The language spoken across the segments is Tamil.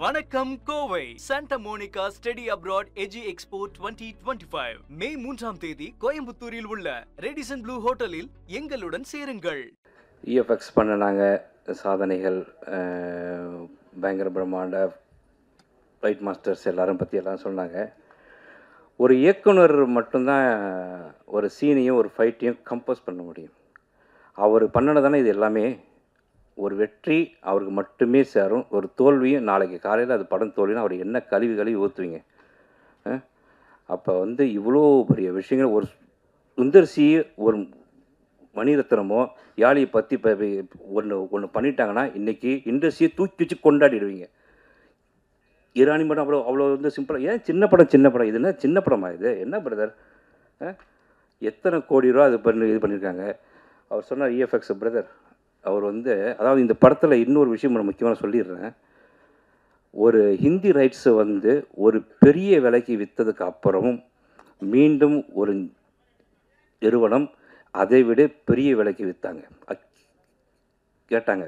வணக்கம் Kovai Santa Monica study abroad எஜி எக்ஸ்போ 2025 மே 3ஆம் தேதி கோயம்புத்தூரில் உள்ள ரெடிசன் ப்ளூ ஹோட்டலில் எங்களுடன் சேருங்கள். இஎஃப்எக்ஸ் பண்ணினாங்க சாதனைகள், பயங்கர பிரம்மாண்ட ஃபைட் மாஸ்டர்ஸ் எல்லாரும் பற்றி எல்லாம் சொன்னாங்க. ஒரு இயக்குனர் மட்டும்தான் ஒரு சீனையும் ஒரு ஃபைட்டையும் கம்போஸ் பண்ண முடியும். அவர் பண்ணினதானே இது எல்லாமே. ஒரு வெற்றி அவருக்கு மட்டுமே சேரும். ஒரு தோல்வியும் நாளைக்கு காலையில் அது படம் தோல்வினா அவர் என்ன கழுவி ஊற்றுவீங்க? அப்போ இவ்வளோ பெரிய விஷயங்கள் ஒரு சுந்தர்சி ஒரு மணிரத்னமோ யாழியை பற்றி இப்போ ஒன்று பண்ணிட்டாங்கன்னா இன்றைக்கி இண்டஸ்ட்ரியை தூக்கி வச்சு கொண்டாடிடுவீங்க. ஈரானி படம் அவ்வளோ சிம்பிளாக, ஏன் சின்ன படம் இது என்ன சின்ன படமா? இது என்ன பிரதர்? எத்தனை கோடி ரூபா இது பண்ணியிருக்காங்க. அவர் சொன்னார் இஎஃப்எக்ஸ் பிரதர். அவர் அதாவது இந்த படத்தில் இன்னொரு விஷயம் முக்கியமாக சொல்லிடுறேன். ஒரு ஹிந்தி ரைட்ஸை ஒரு பெரிய விலைக்கு விற்றதுக்கு அப்புறமும் மீண்டும் ஒரு நிறுவனம் அதை விட பெரிய விலைக்கு விற்றாங்க, கேட்டாங்க.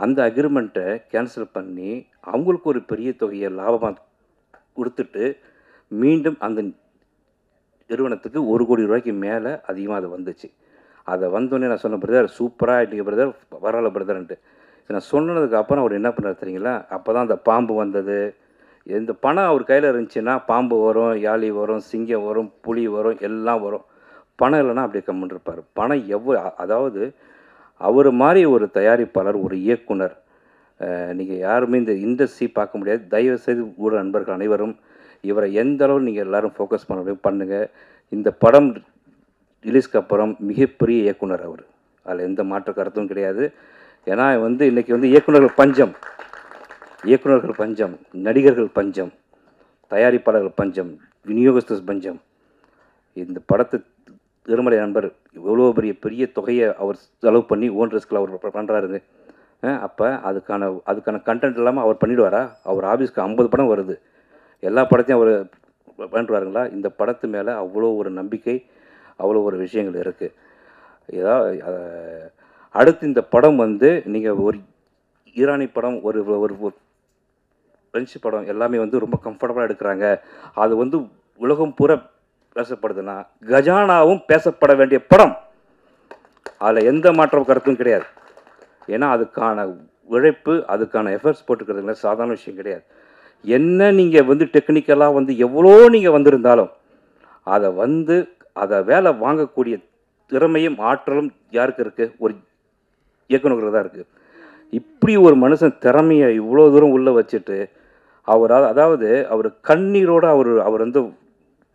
அந்த அக்ரிமெண்ட்டை கேன்சல் பண்ணி அவங்களுக்கு ஒரு பெரிய தொகையை லாபமாக கொடுத்துட்டு மீண்டும் அந்த நிறுவனத்துக்கு 1 கோடி ரூபாய்க்கு மேலே அதிகமாக அது வந்துச்சு. அதை வந்தோடனே நான் சொன்ன பிரதர் சூப்பராக ஆகிட்டீங்க பிரதர், வரல பிரதர்ன்ட்டு. நான் சொன்னதுக்கு அப்புறம் அவர் என்ன பண்ணார் தெரியுங்களா? அப்போ தான் அந்த பாம்பு வந்தது. இந்த பணம் அவர் கையில் இருந்துச்சுன்னா பாம்பு வரும், யாழி வரும், சிங்கம் வரும், புலி வரும், எல்லாம் வரும். பணம் இல்லைன்னா அப்படியே கம்முன்னு இருப்பார். பணம் அதாவது அவர் மாதிரி ஒரு தயாரிப்பாளர், ஒரு இயக்குனர் நீங்கள் யாருமே இந்த இண்டஸ்ட்ரி பார்க்க முடியாது. தயவுசெய்து கூட நண்பர்கள் அனைவரும் இவரை எந்த அளவு நீங்கள் எல்லோரும் ஃபோக்கஸ் பண்ண முடியும் பண்ணுங்கள். இந்த படம் ரிலீஸ்க்கு அப்புறம் மிகப்பெரிய இயக்குனர் அவர், அதில் எந்த மாற்று கருத்தும் கிடையாது. ஏன்னா இன்றைக்கி இயக்குநர்கள் பஞ்சம், நடிகர்கள் பஞ்சம், தயாரிப்பாளர்கள் பஞ்சம், விநியோகஸ்தர் பஞ்சம். இந்த படத்தை திருமலை நண்பர் எவ்வளோ பெரிய தொகையை அவர் செலவு பண்ணி ஓன் ரிஸ்கில் அவர் பண்ணுறாருங்க. அப்போ அதுக்கான கண்டென்ட் இல்லாமல் அவர் பண்ணிவிடுவாரா? அவர் ஆஃபீஸ்க்கு 50 படம் வருது, எல்லா படத்தையும் அவர் பண்ணிடுவாருங்களா? இந்த படத்து மேலே அவ்வளோ ஒரு நம்பிக்கை, அவ்வளோ ஒரு விஷயங்கள் இருக்குது. ஏதாவது அடுத்து இந்த படம் நீங்கள் ஒரு ஈரானி படம், ஒரு ஒரு பிரெஞ்சு படம் எல்லாமே ரொம்ப கம்ஃபர்டபுளாக எடுக்கிறாங்க. அது உலகம் பூரா பேசப்படுதுன்னா கஜானாவும் பேசப்பட வேண்டிய படம். அதில் எந்த மாற்றம் கருத்தும் கிடையாது. ஏன்னா அதுக்கான உழைப்பு, அதுக்கான எஃபர்ட்ஸ் போட்டுக்கிறதுல சாதாரண விஷயம் கிடையாது. என்ன நீங்கள் டெக்னிக்கலாக எவ்வளோ நீங்கள் வந்திருந்தாலும் அதை வேலை வாங்கக்கூடிய திறமையும் ஆற்றலும் யாருக்கு இருக்குது? ஒரு இயக்குநருக்கு தான் இருக்குது. இப்படி ஒரு மனுஷன் திறமையை இவ்வளோ தூரம் உள்ளே வச்சுட்டு அவர் கண்ணீரோடு அவர்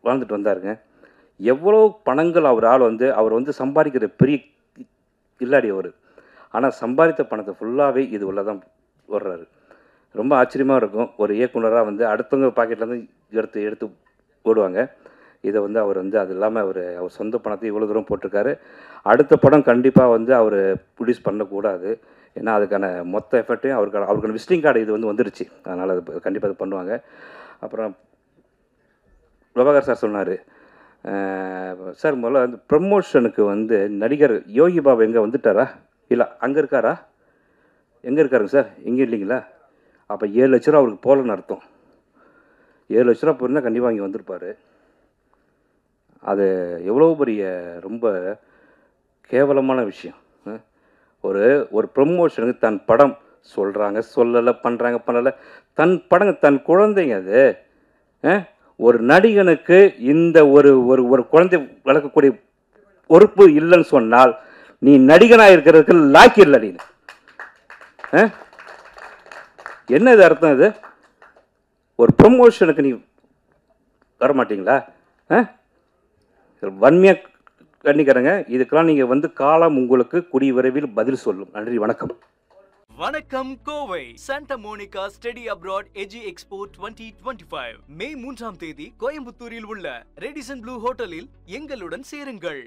வாழ்ந்துட்டு வந்தாருங்க. எவ்வளோ பணங்கள் அவர் சம்பாதிக்கிற பெரிய இல்லாடி அவர். ஆனால் சம்பாதித்த பணத்தை ஃபுல்லாகவே இது உள்ள தான் வர்றாரு. ரொம்ப ஆச்சரியமாக இருக்கும். ஒரு இயக்குனராக அடுத்தவங்க பாக்கெட்லேருந்து எடுத்து போடுவாங்க. இதை அவர் அது இல்லாமல் அவர் சொந்த பணத்தை இவ்வளோ தூரம் போட்டிருக்காரு. அடுத்த படம் கண்டிப்பாக அவர் ப்ரொடியூஸ் பண்ணக்கூடாது. ஏன்னா அதுக்கான மொத்த எஃபர்ட்டையும் அவருக்கான விசிட்டிங் கார்டு இது வந்துருச்சு. அதனால் அது கண்டிப்பாக அது பண்ணுவாங்க. அப்புறம் பிரபாகர் சார் சொன்னார், சார் முதல்ல ப்ரமோஷனுக்கு நடிகர் யோகி பாபு எங்கே வந்துட்டாரா? இல்லை அங்கே இருக்காரா? எங்கே இருக்காருங்க சார்? எங்கே இல்லைங்களா? அப்போ 7 லட்ச ரூபா அவருக்கு போகலன்னு அர்த்தம். 7 லட்ச ரூபா போயிருந்தால் கண்டிப்பாக இங்கே வந்திருப்பார். அது எவ்வளோ பெரிய ரொம்ப கேவலமான விஷயம். ஒரு ப்ரமோஷனுக்கு தன் படம் சொல்கிறாங்க, சொல்லலை, பண்ணுறாங்க, பண்ணலை. தன் படங்க, தன் குழந்தைங்க. அது ஒரு நடிகனுக்கு இந்த ஒரு ஒரு குழந்தை வளர்க்கக்கூடிய பொறுப்பு இல்லைன்னு சொன்னால் நீ நடிகனாக இருக்கிறதுக்கு லாக்கி இல்லை. நீ என்ன இது அர்த்தம்? இது ஒரு ப்ரமோஷனுக்கு நீ வரமாட்டீங்களா? வன்மையாக கண்டிக்கிறேங்க. இதுக்கெல்லாம் நீங்கள் காலம் உங்களுக்கு கூடிய விரைவில் பதில் சொல்லும். நன்றி, வணக்கம். வணக்கம் Kovai Santa Monica study abroad எஜி எக்ஸ்போ 2025 மே 3ஆம் தேதி கோயம்புத்தூரில் உள்ள ரெடிசன் ப்ளூ ஹோட்டலில் எங்களுடன் சேருங்கள்.